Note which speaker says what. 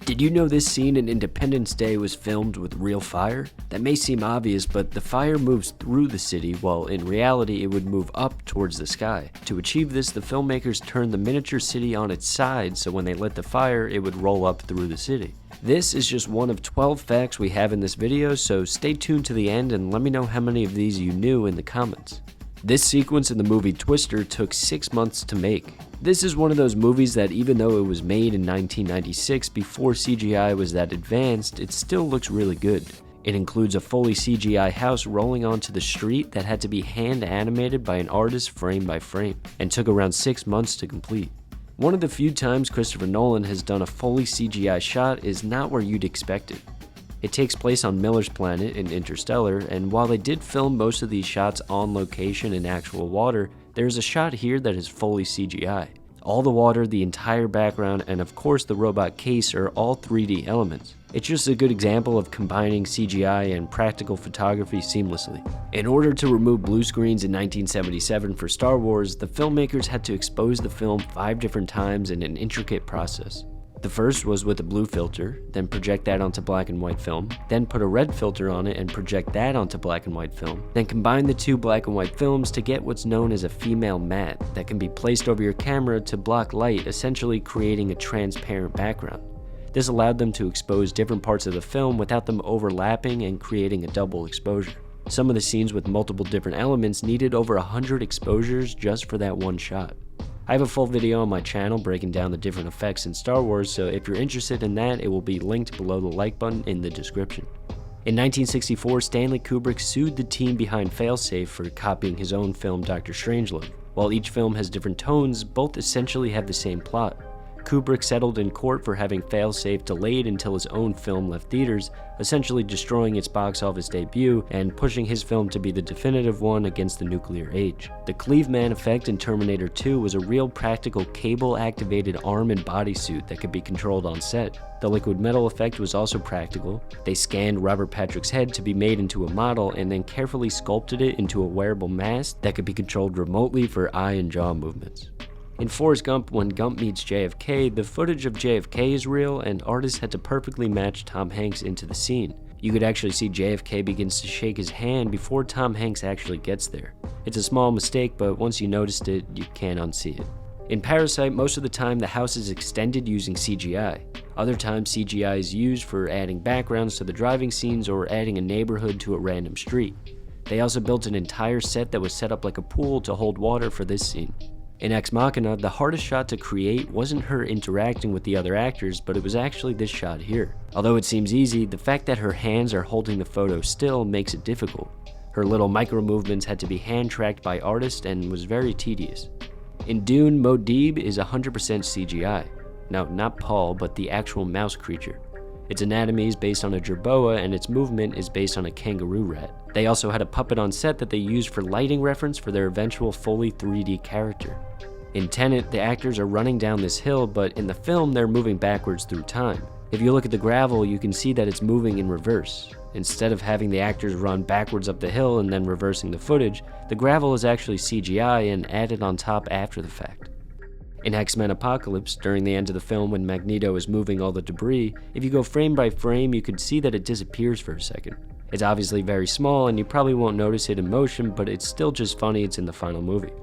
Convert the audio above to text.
Speaker 1: Did you know this scene in Independence Day was filmed with real fire? That may seem obvious, but the fire moves through the city, while in reality it would move up towards the sky. To achieve this, the filmmakers turned the miniature city on its side, so when they lit the fire, it would roll up through the city. This is just one of 12 facts we have in this video, so stay tuned to the end and let me know how many of these you knew in the comments. This sequence in the movie Twister took 6 months to make. This is one of those movies that even though it was made in 1996 before CGI was that advanced, it still looks really good. It includes a fully CGI house rolling onto the street that had to be hand animated by an artist frame by frame, and took around 6 months to complete. One of the few times Christopher Nolan has done a fully CGI shot is not where you'd expect it. It takes place on Miller's planet in Interstellar, and while they did film most of these shots on location in actual water, there's a shot here that is fully CGI. All the water, the entire background, and of course the robot case are all 3D elements. It's just a good example of combining CGI and practical photography seamlessly. In order to remove blue screens in 1977 for Star Wars, the filmmakers had to expose the film 5 different times in an intricate process. The first was with a blue filter, then project that onto black and white film, then put a red filter on it and project that onto black and white film, then combine the 2 black and white films to get what's known as a female matte that can be placed over your camera to block light, essentially creating a transparent background. This allowed them to expose different parts of the film without them overlapping and creating a double exposure. Some of the scenes with multiple different elements needed over 100 exposures just for that one shot. I have a full video on my channel breaking down the different effects in Star Wars, so if you're interested in that, it will be linked below the like button in the description. In 1964, Stanley Kubrick sued the team behind Failsafe for copying his own film Dr. Strangelove. While each film has different tones, both essentially have the same plot. Kubrick settled in court for having Failsafe delayed until his own film left theaters, essentially destroying its box office debut and pushing his film to be the definitive one against the nuclear age. The Cleav Man effect in Terminator 2 was a real practical cable-activated arm and bodysuit that could be controlled on set. The liquid metal effect was also practical. They scanned Robert Patrick's head to be made into a model and then carefully sculpted it into a wearable mask that could be controlled remotely for eye and jaw movements. In Forrest Gump, when Gump meets JFK, the footage of JFK is real, and artists had to perfectly match Tom Hanks into the scene. You could actually see JFK begins to shake his hand before Tom Hanks actually gets there. It's a small mistake, but once you noticed it, you can't unsee it. In Parasite, most of the time the house is extended using CGI. Other times CGI is used for adding backgrounds to the driving scenes or adding a neighborhood to a random street. They also built an entire set that was set up like a pool to hold water for this scene. In Ex Machina, the hardest shot to create wasn't her interacting with the other actors, but it was actually this shot here. Although it seems easy, the fact that her hands are holding the photo still makes it difficult. Her little micro movements had to be hand-tracked by artists and was very tedious. In Dune, Muad'Dib is 100% CGI. Now, not Paul, but the actual mouse creature. Its anatomy is based on a jerboa and its movement is based on a kangaroo rat. They also had a puppet on set that they used for lighting reference for their eventual fully 3D character. In Tenet, the actors are running down this hill, but in the film they're moving backwards through time. If you look at the gravel, you can see that it's moving in reverse. Instead of having the actors run backwards up the hill and then reversing the footage, the gravel is actually CGI and added on top after the fact. In X-Men Apocalypse, during the end of the film when Magneto is moving all the debris, if you go frame by frame, you could see that it disappears for a second. It's obviously very small and you probably won't notice it in motion, but it's still just funny it's in the final movie.